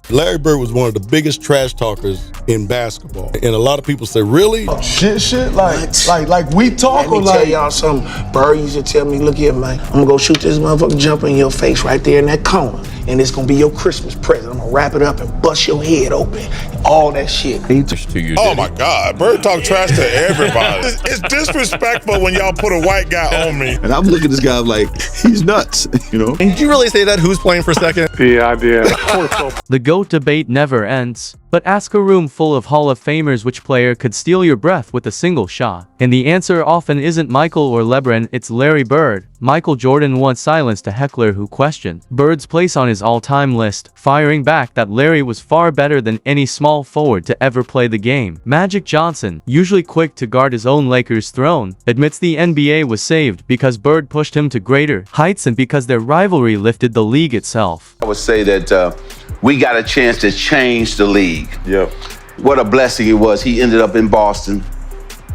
Larry Bird was one of the biggest trash talkers in basketball. And a lot of people say, really? Oh, shit, like we talk or like... Let me tell y'all something. Bird used to tell me, look here, man, I'm gonna go shoot this motherfucking jumper in your face right there in that corner. And it's gonna be your Christmas present. I'm gonna wrap it up and bust your head open. All that shit. Oh my God, Bird talk trash to everybody. It's disrespectful when y'all put a white guy on me. And I'm looking at this guy like, he's nuts, you know? Did you really say that? Who's playing for second? Yeah, I did. The GOAT debate never ends. But ask a room full of Hall of Famers which player could steal your breath with a single shot. And the answer often isn't Michael or LeBron, it's Larry Bird. Michael Jordan once silenced a heckler who questioned Bird's place on his all-time list, firing back that Larry was far better than any small forward to ever play the game. Magic Johnson, usually quick to guard his own Lakers throne, admits the NBA was saved because Bird pushed him to greater heights and because their rivalry lifted the league itself. I would say that we got a chance to change the league. Yep. What a blessing it was. He ended up in Boston.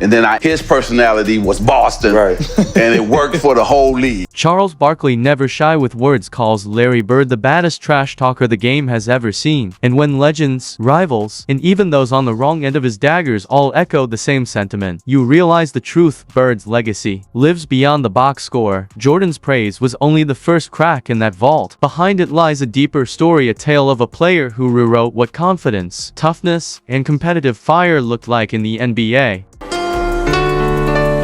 And then his personality was Boston. Right. And it worked for the whole league. Charles Barkley, never shy with words, calls Larry Bird the baddest trash talker the game has ever seen. And when legends, rivals, and even those on the wrong end of his daggers all echo the same sentiment, you realize the truth. Bird's legacy lives beyond the box score. Jordan's praise was only the first crack in that vault. Behind it lies a deeper story, a tale of a player who rewrote what confidence, toughness, and competitive fire looked like in the NBA.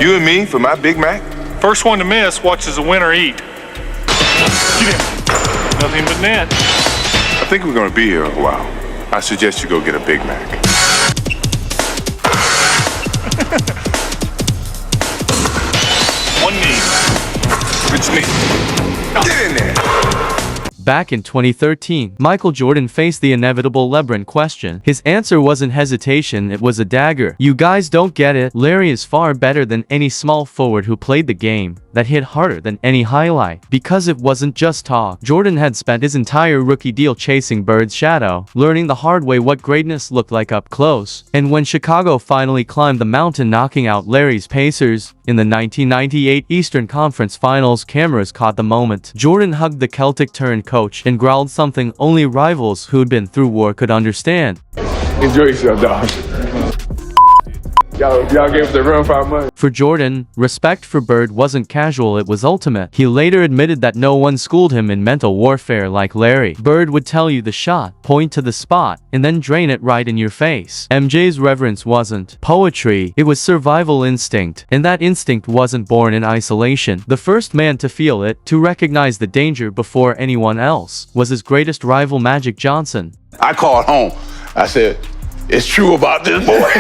You and me for my Big Mac? First one to miss watches the winner eat. Get in. Nothing but net. I think we're gonna be here a while. I suggest you go get a Big Mac. One knee. Which knee? Get in there. Back in 2013, Michael Jordan faced the inevitable LeBron question. His answer wasn't hesitation, it was a dagger. You guys don't get it. Larry is far better than any small forward who played the game. That hit harder than any highlight. Because it wasn't just talk. Jordan had spent his entire rookie deal chasing Bird's shadow, learning the hard way what greatness looked like up close. And when Chicago finally climbed the mountain, knocking out Larry's Pacers in the 1998 Eastern Conference Finals, cameras caught the moment. Jordan hugged the Celtic turned coach and growled something only rivals who'd been through war could understand. Enjoy yourself, dog. Y'all gave us a run for our money. For Jordan, respect for Bird wasn't casual, it was ultimate. He later admitted that no one schooled him in mental warfare like Larry. Bird would tell you the shot, point to the spot, and then drain it right in your face. MJ's reverence wasn't poetry, it was survival instinct. And that instinct wasn't born in isolation. The first man to feel it, to recognize the danger before anyone else, was his greatest rival, Magic Johnson. I called home. I said, it's true about this boy.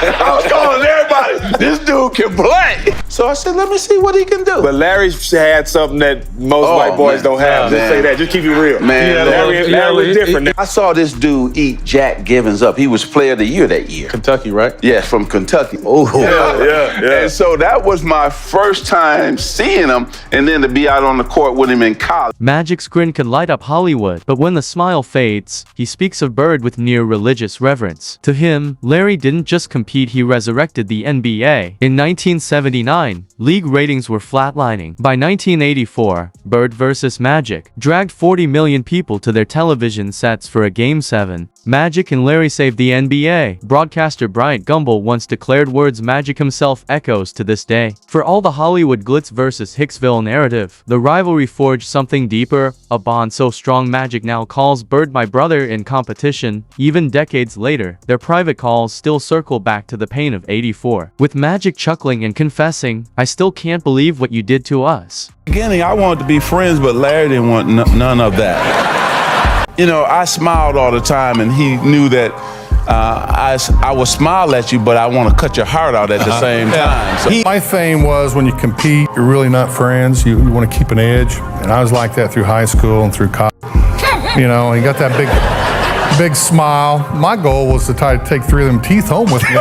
I was calling everybody. This dude can play. So I said, let me see what he can do. But Larry's had something that most white boys don't have. Just say that. Just keep it real. Man, Larry was different. I saw this dude eat Jack Givens up. He was player of the year that year. Kentucky, right? Yes, from Kentucky. Oh, Yeah. And so that was my first time seeing him, and then to be out on the court with him in college. Magic's grin could light up Hollywood, but when the smile fades, he speaks of Bird with near religious reverence. To him, Larry didn't just compete, he resurrected the NBA. In 1979, league ratings were flatlining. By 1984, Bird vs. Magic dragged 40 million people to their television sets for a Game 7. Magic and Larry saved the NBA. Broadcaster Bryant Gumbel once declared words Magic himself echoes to this day. For all the Hollywood glitz versus Hicksville narrative, the rivalry forged something deeper, a bond so strong Magic now calls Bird my brother in competition. Even decades later, their private calls still circle back to the pain of '84. With Magic chuckling and confessing, I still can't believe what you did to us. Beginning, I wanted to be friends, but Larry didn't want none of that. You know, I smiled all the time, and he knew that I will smile at you, but I want to cut your heart out at the same time. So My thing was when you compete, you're really not friends. You want to keep an edge. And I was like that through high school and through college. You know, and you got that big smile. My goal was to try to take 3 of them teeth home with me.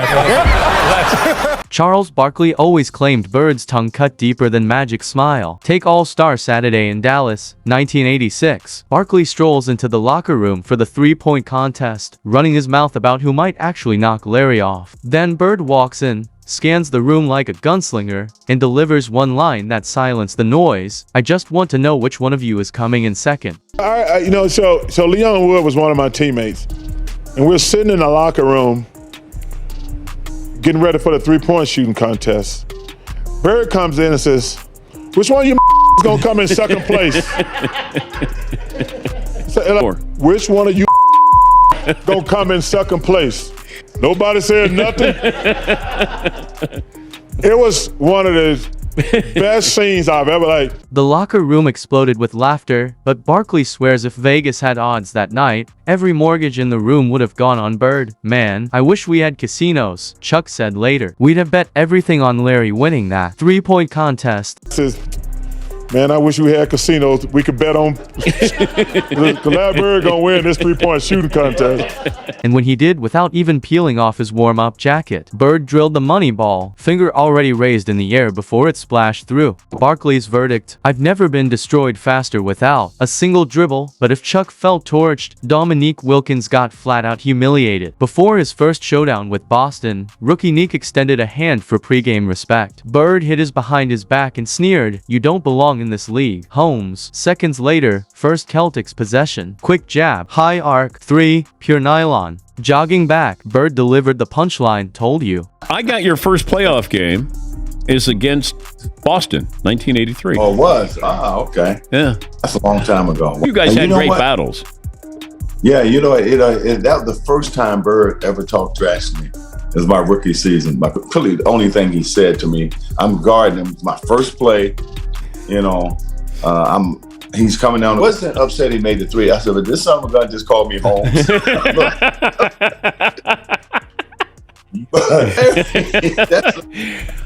Charles Barkley always claimed Bird's tongue cut deeper than Magic's smile. Take All-Star Saturday in Dallas, 1986. Barkley strolls into the locker room for the three-point contest, running his mouth about who might actually knock Larry off. Then Bird walks in, scans the room like a gunslinger, and delivers one line that silenced the noise. I just want to know which one of you is coming in second. So Leon Wood was one of my teammates, and we're sitting in the locker room getting ready for the three-point shooting contest. Bird comes in and says, "Which one of you is gonna come in second place?" Which one of you gonna come in second place? Nobody said nothing. It was one of the best scenes I've ever The locker room exploded with laughter, but Barkley swears if Vegas had odds that night, every mortgage in the room would have gone on Bird. Man, I wish we had casinos, Chuck said later. We'd have bet everything on Larry winning that three-point contest. Man, I wish we had casinos. We could bet on Larry Bird gonna win this three-point shooting contest. And when he did without even peeling off his warm-up jacket, Bird drilled the money ball, finger already raised in the air before it splashed through. Barkley's verdict: I've never been destroyed faster without a single dribble, but if Chuck felt torched, Dominique Wilkins got flat-out humiliated. Before his first showdown with Boston, rookie Nick extended a hand for pregame respect. Bird hit his behind his back and sneered, "You don't belong in this league." Holmes. Seconds later, first Celtics possession. Quick jab, high arc, three, pure nylon. Jogging back, Bird delivered the punchline, "Told you." I got your first playoff game is against Boston, 1983. Oh, it was? Ah, okay. Yeah. That's a long time ago. You guys had great battles. Yeah, that was the first time Bird ever talked trash to me. It was my rookie season. Probably the only thing he said to me, I'm guarding him. My first play, he's coming down. Wasn't upset he made the three. I said, but this son of a gun just called me home.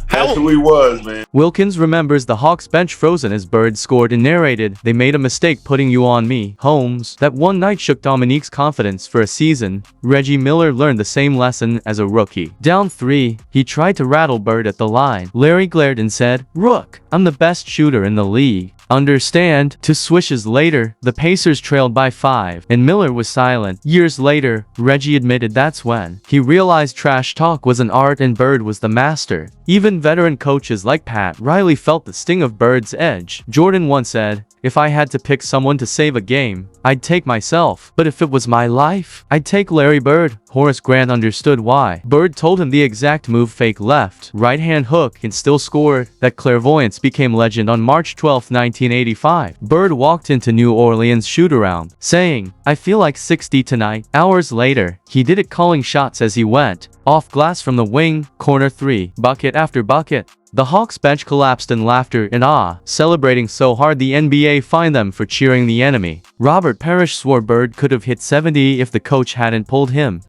That's who he was, man. Wilkins remembers the Hawks bench frozen as Bird scored and narrated, "They made a mistake putting you on me." Holmes. That one night shook Dominique's confidence for a season. Reggie Miller learned the same lesson as a rookie. Down 3, he tried to rattle Bird at the line. Larry glared and said, "Rook, I'm the best shooter in the league. Understand?" 2 swishes later, the Pacers trailed by 5, and Miller was silent. Years later, Reggie admitted that's when he realized trash talk was an art and Bird was the master. Even veteran coaches like Pat Riley felt the sting of Bird's edge. Jordan once said, "If I had to pick someone to save a game, I'd take myself. But if it was my life, I'd take Larry Bird." Horace Grant understood why. Bird told him the exact move, fake left, right-hand hook, and still scored. That clairvoyance became legend on March 12, 1985. Bird walked into New Orleans shoot-around, saying, "I feel like 60 tonight." Hours later, he did it calling shots as he went. Off glass from the wing, corner 3, bucket after bucket. The Hawks bench collapsed in laughter and awe, celebrating so hard the NBA fined them for cheering the enemy. Robert Parrish swore Bird could have hit 70 if the coach hadn't pulled him.